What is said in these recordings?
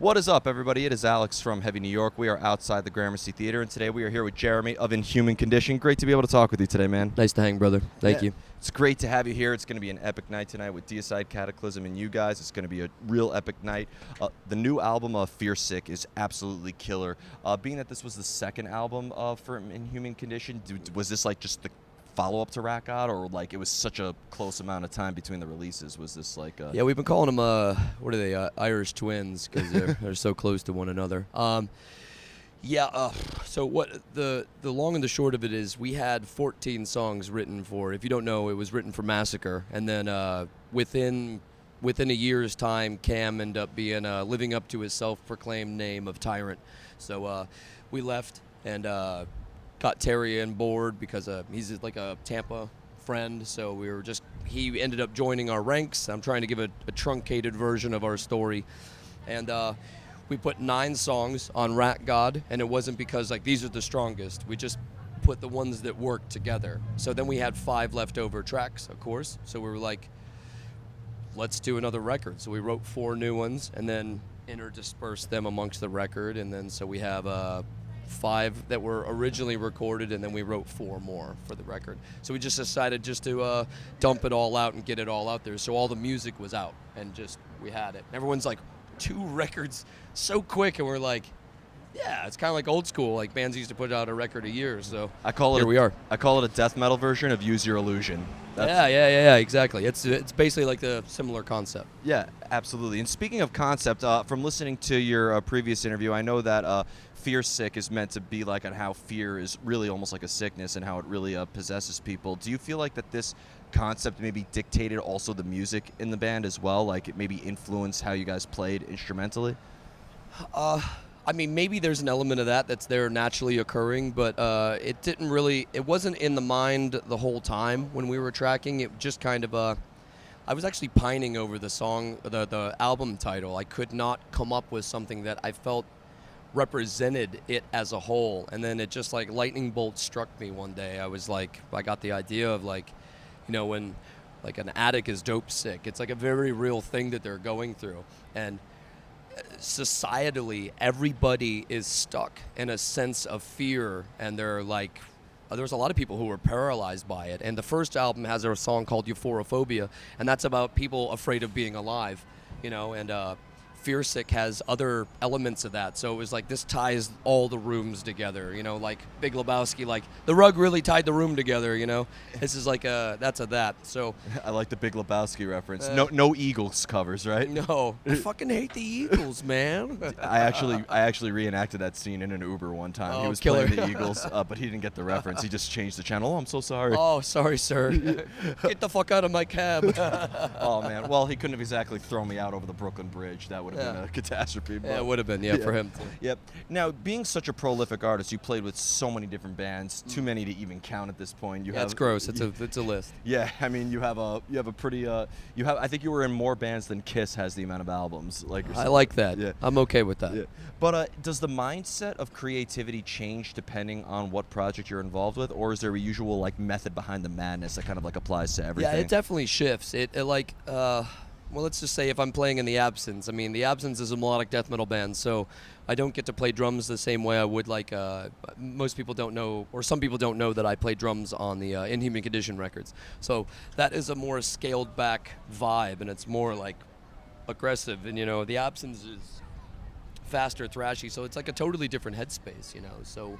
What is up, everybody? It is Alex from Heavy New York. We are outside the Gramercy Theater, and today we are here with Jeramie of Inhuman Condition. Great to be able to talk with you today, man. Nice to hang, brother. Thank you. It's great to have you here. It's going to be an epic night tonight with Deicide, Cataclysm, and you guys. It's going to be a real epic night. The new album of Fearsick is absolutely killer. Being that this was the second album for Inhuman Condition, was this like just the follow-up to Rat God, or like it was such a close amount of time between the releases? Was this like Yeah, we've been calling them what are they, Irish twins, because they're so close to one another. So what the long and the short of it is, we had 14 songs written for. If you don't know, it was written for Massacre, and then within a year's time, Cam ended up being living up to his self-proclaimed name of Tyrant. So we left and got Terry on board because he's like a Tampa friend, so he ended up joining our ranks. I'm trying to give a truncated version of our story, and we put 9 songs on Rat God, and it wasn't because like these are the strongest. We just put the ones that worked together. So then we had 5 leftover tracks, of course, so we were like, let's do another record. So we wrote 4 new ones and then interdispersed them amongst the record, and then so we have 5 that were originally recorded, and then we wrote 4 more for the record. So we just decided just to dump it all out and get it all out there. So all the music was out, and just we had it. Everyone's like, 2 records so quick, and we're like, yeah, it's kind of like old school. Like bands used to put out a record a year. So here we are. I call it a death metal version of Use Your Illusion. Yeah, exactly. It's basically like the similar concept. Yeah, absolutely. And speaking of concept, from listening to your previous interview, I know that Fearsick is meant to be like on how fear is really almost like a sickness and how it really possesses people. Do you feel like that this concept maybe dictated also the music in the band as well? Like it maybe influenced how you guys played instrumentally? I mean, maybe there's an element of that's there naturally occurring, but it wasn't in the mind the whole time when we were tracking. It just kind of, I was actually pining over the song, the album title. I could not come up with something that I felt represented it as a whole. And then it just like lightning bolt struck me one day. I got the idea of like, when like an addict is dope sick, it's like a very real thing that they're going through. And societally, everybody is stuck in a sense of fear, and they're like, there's a lot of people who are paralyzed by it. And the first album has a song called Euphorophobia, and that's about people afraid of being alive, and Fearsick has other elements of that. So it was like, this ties all the rooms together, like Big Lebowski, like the rug really tied the room together, This is like that's a that. So I like the Big Lebowski reference. No Eagles covers, right? No. I fucking hate the Eagles, man. I actually reenacted that scene in an Uber one time. Oh, he was killer. playing the Eagles, but he didn't get the reference. He just changed the channel. Oh, I'm so sorry. Oh, sorry, sir. Get the fuck out of my cab. Oh, man. Well, he couldn't have exactly thrown me out over the Brooklyn Bridge. That would have been a catastrophe. Yeah, it would have been, for him too. Yep. Now, being such a prolific artist, you played with so many different bands. Too many to even count at this point. It's gross. It's a list. Yeah, I mean, you have a pretty I think you were in more bands than Kiss has the amount of albums. I like that. Yeah. I'm okay with that. Yeah. But does the mindset of creativity change depending on what project you're involved with, or is there a usual like method behind the madness that kind of like applies to everything? Yeah, it definitely shifts. Well, let's just say if I'm playing in The Absence. I mean, The Absence is a melodic death metal band, so I don't get to play drums the same way I would like. Most people don't know, or some people don't know that I play drums on the Inhuman Condition records. So that is a more scaled back vibe, and it's more like aggressive. And The Absence is faster, thrashy, so it's like a totally different headspace. So.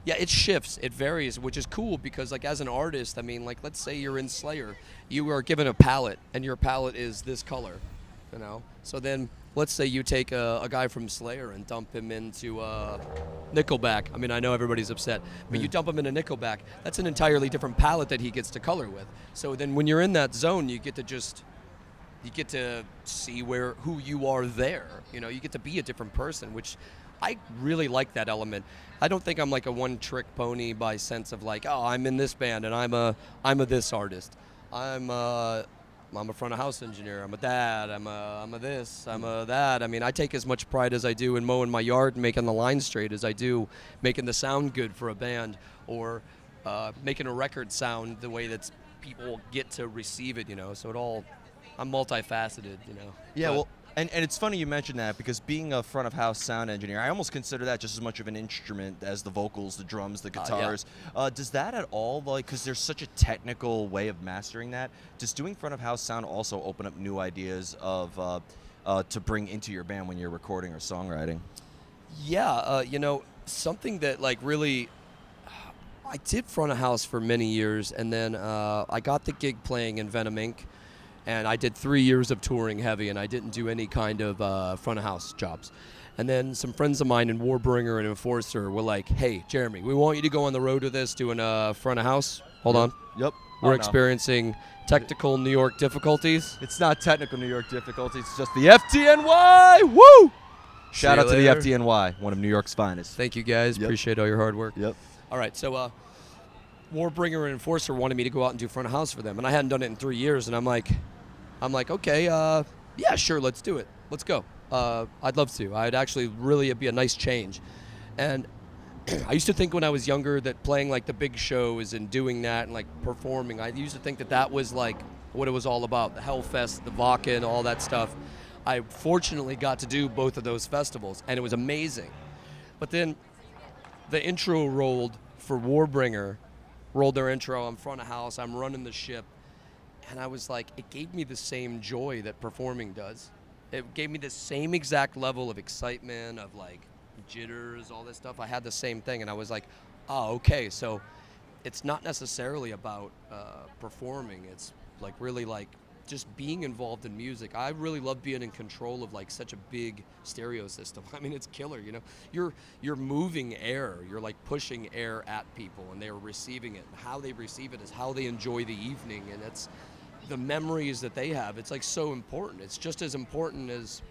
It shifts, it varies, which is cool because like as an artist, I mean, like let's say you're in Slayer, you are given a palette and your palette is this color, so then let's say you take a guy from Slayer and dump him into Nickelback. I mean, I know everybody's upset, but you dump him into Nickelback, that's an entirely different palette that he gets to color with. So then when you're in that zone, you get to see who you are there. You get to be a different person, which I really like that element. I don't think I'm like a one-trick pony by sense of like, oh, I'm in this band and I'm a this artist. I'm a front of house engineer. I'm a dad. I'm a this. I'm a that. I mean, I take as much pride as I do in mowing my yard and making the line straight as I do making the sound good for a band, or making a record sound the way that people get to receive it. So I'm multifaceted. Yeah, And it's funny you mentioned that because being a front of house sound engineer, I almost consider that just as much of an instrument as the vocals, the drums, the guitars. Does that at all, like, because there's such a technical way of mastering that, does doing front of house sound also open up new ideas of to bring into your band when you're recording or songwriting? Yeah, something that like really, I did front of house for many years, and then I got the gig playing in Venom Inc. And I did 3 years of touring heavy, and I didn't do any kind of front of house jobs. And then some friends of mine in Warbringer and Enforcer were like, "Hey, Jeramie, we want you to go on the road with this doing front of house." Hold on. Yep. We're experiencing technical New York difficulties. It's not technical New York difficulties. It's just the FTNY. Woo! Shout out to the FTNY, one of New York's finest. Thank you, guys. Appreciate all your hard work. Yep. All right, so Warbringer and Enforcer wanted me to go out and do front of house for them, and I hadn't done it in 3 years, and I'm like, okay, yeah, sure, let's do it. Let's go. I'd love to. I'd actually really, it'd be a nice change. And I used to think when I was younger that playing like the big shows and doing that and like performing, I used to think that that was like what it was all about, the Hellfest, the Wacken, all that stuff. I fortunately got to do both of those festivals, and it was amazing. But then the intro rolled for Warbringer, rolled their intro, I'm front of house, I'm running the ship. And I was like, it gave me the same joy that performing does. It gave me the same exact level of excitement, of like jitters, all this stuff. I had the same thing, and I was like, oh, okay. So it's not necessarily about performing. It's like really like just being involved in music. I really love being in control of like such a big stereo system. I mean, it's killer, you know. You're moving air. You're like pushing air at people, and they're receiving it. And how they receive it is how they enjoy the evening, and it's the memories that they have. It's like so important. It's just as important as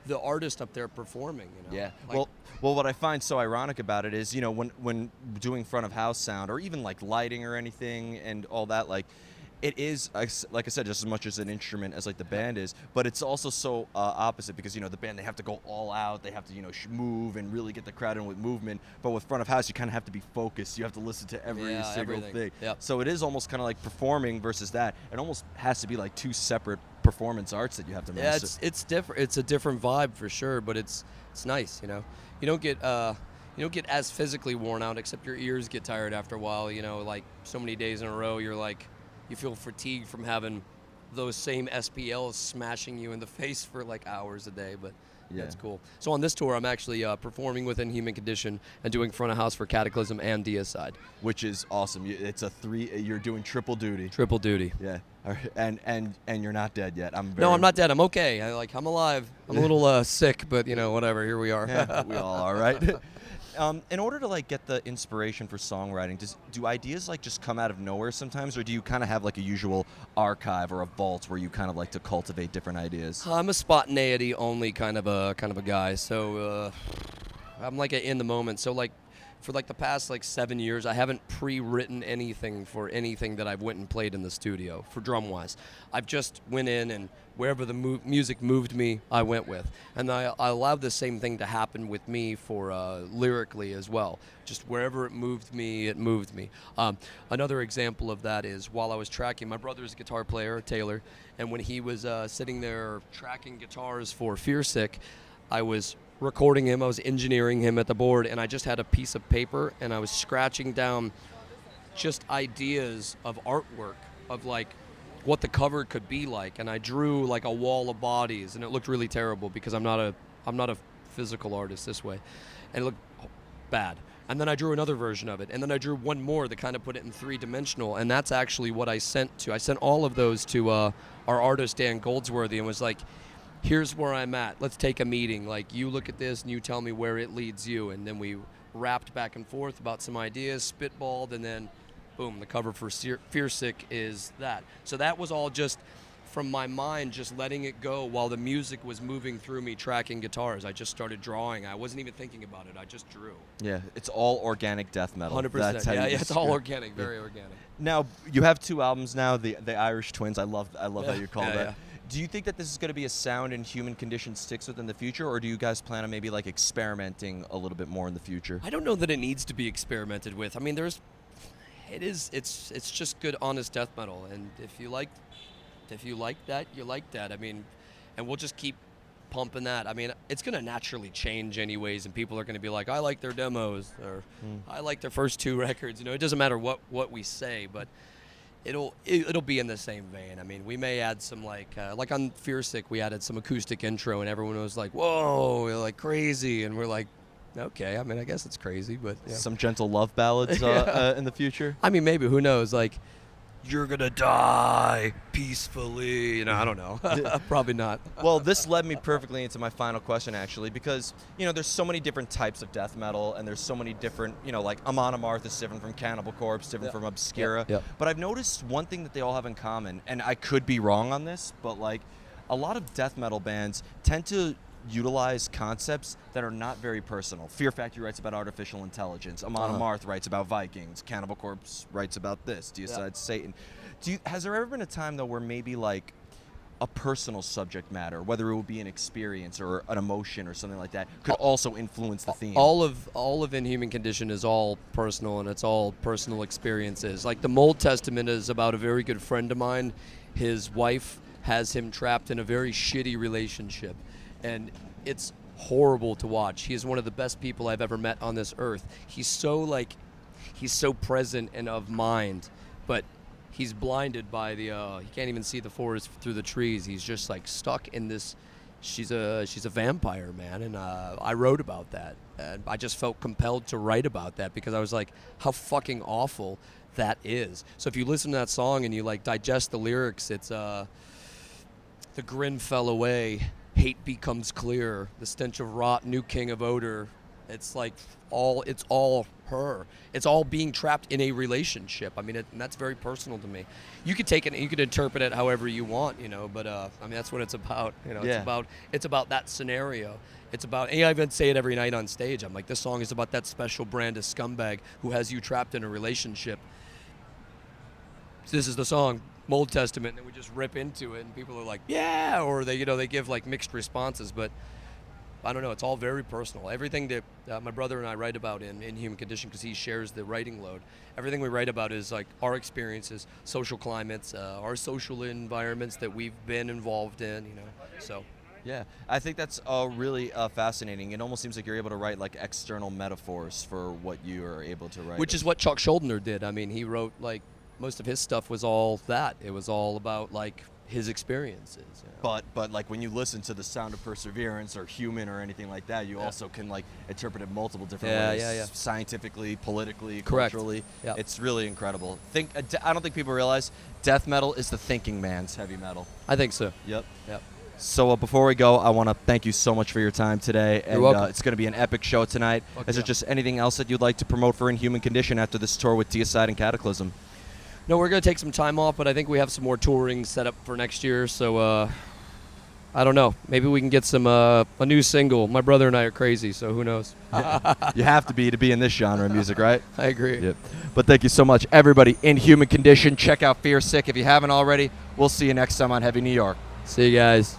the artist up there performing, you know. Yeah. Like, well, what I find so ironic about it is, you know, when doing front of house sound or even like lighting or anything and all that, like it is, like I said, just as much as an instrument as like the band is, but it's also so opposite because, you know, the band, they have to go all out, they have to, you know, move and really get the crowd in with movement, but with front of house, you kind of have to be focused, you have to listen to every single thing. Yep. So it is almost kind of like performing versus that. It almost has to be like two separate performance arts that you have to master. Yeah, it's different. It's a different vibe for sure, but it's nice, you know. You don't get as physically worn out, except your ears get tired after a while, you know, like so many days in a row, you're like, you feel fatigued from having those same SPLs smashing you in the face for like hours a day, but Yeah. that's cool. So on this tour, I'm actually performing with Inhuman Condition and doing front of house for Cataclysm and Deicide. Which is awesome. It's a you're doing triple duty. Triple duty. Yeah. And you're not dead yet. No, I'm not dead. I'm okay. I'm alive. I'm a little sick, but you know, whatever. Here we are. Yeah, we all are, right? In order to like get the inspiration for songwriting, do ideas like just come out of nowhere sometimes, or do you kind of have like a usual archive or a vault where you kind of like to cultivate different ideas? I'm a spontaneity only kind of a guy. So I'm like in the moment. So like for like the past like 7 years, I haven't pre-written anything for anything that I've went and played in the studio for drum wise. I've just went in and wherever the music moved me, I went with. And I allowed the same thing to happen with me for lyrically as well. Just wherever it moved me, it moved me. Another example of that is while I was tracking, my brother's a guitar player, Taylor, and when he was sitting there tracking guitars for Fearsick, I was recording him, I was engineering him at the board, and I just had a piece of paper and I was scratching down just ideas of artwork of like what the cover could be like, and I drew like a wall of bodies, and it looked really terrible because I'm not a physical artist this way, and it looked bad. And then I drew another version of it, and then I drew one more that kind of put it in 3-dimensional, and that's actually what I sent all of those to our artist Dan Goldsworthy and was like, here's where I'm at. Let's take a meeting. Like, you look at this and you tell me where it leads you. And then we rapped back and forth about some ideas, spitballed, and then boom, the cover for Fearsick is that. So that was all just from my mind, just letting it go while the music was moving through me tracking guitars. I just started drawing. I wasn't even thinking about it. I just drew. Yeah, it's all organic death metal. 100%. That's how It's all organic, very organic. Now, you have 2 albums now, the Irish Twins. I love how you call that. Yeah. Do you think that this is going to be a sound Inhuman Condition sticks with in the future, or do you guys plan on maybe like experimenting a little bit more in the future? I don't know that it needs to be experimented with. I mean, it's just good, honest death metal, and if you like that, you like that. I mean, and we'll just keep pumping that. I mean, it's going to naturally change anyways, and people are going to be like, I like their demos, or I like their first 2 records. You know, it doesn't matter what we say, but it'll be in the same vein. I mean, we may add some like on Fearsick, we added some acoustic intro, and everyone was like, whoa, like crazy, and we're like, okay, I mean, I guess it's crazy, but yeah. Some gentle love ballads in the future. I mean, maybe, who knows? Like, you're gonna die peacefully. You know, I don't know. Probably not. Well, this led me perfectly into my final question, actually, because, you know, there's so many different types of death metal, and there's so many different, you know, like Amon Amarth is different from Cannibal Corpse, different from Obscura. Yep. But I've noticed one thing that they all have in common, and I could be wrong on this, but like a lot of death metal bands tend to utilize concepts that are not very personal. Fear Factory writes about artificial intelligence. Amon Amarth writes about Vikings. Cannibal Corpse writes about this. Deicide Satan. Has there ever been a time, though, where maybe like a personal subject matter, whether it would be an experience or an emotion or something like that, could also influence the theme? All of Inhuman Condition is all personal, and it's all personal experiences. Like the Mold Testament is about a very good friend of mine. His wife has him trapped in a very shitty relationship, and it's horrible to watch. He is one of the best people I've ever met on this earth. He's so present and of mind, but he's blinded by he can't even see the forest through the trees. He's just like stuck in this. She's a vampire, man, and I wrote about that, and I just felt compelled to write about that because I was like, how fucking awful that is. So if you listen to that song and you like digest the lyrics, it's the grin fell away, hate becomes clear, the stench of rot, new king of odor. It's like it's all her. It's all being trapped in a relationship. I mean, and that's very personal to me. You could take it, you could interpret it however you want, you know. But I mean, that's what it's about. You know, it's about that scenario. It's about, and I even say it every night on stage. I'm like, this song is about that special brand of scumbag who has you trapped in a relationship. This is the song, Mold Testament, and then we just rip into it, and people are like, yeah, or they give like mixed responses, but I don't know, it's all very personal. Everything that my brother and I write about in Inhuman Condition, because he shares the writing load, everything we write about is like our experiences, social climates, our social environments that we've been involved in, you know, so. Yeah, I think that's really fascinating. It almost seems like you're able to write like external metaphors for what you are able to write. Which is what Chuck Schuldiner did. I mean, he wrote like, most of his stuff was all that. It was all about like his experiences. You know? But like when you listen to The Sound of Perseverance or Human or anything like that, you also can like interpret it multiple different ways. Scientifically, politically, culturally. Yeah. It's really incredible. I don't think people realize death metal is the thinking man's heavy metal. I think so. Yep. Yep. So before we go, I want to thank you so much for your time today. You're welcome. It's going to be an epic show tonight. Is there just anything else that you'd like to promote for Inhuman Condition after this tour with Deicide and Cataclysm? No, we're going to take some time off, but I think we have some more touring set up for next year. So I don't know. Maybe we can get some a new single. My brother and I are crazy, so who knows? You have to be in this genre of music, right? I agree. Yep. But thank you so much, everybody. Inhuman Condition. Check out Fearsick if you haven't already. We'll see you next time on Heavy New York. See you guys.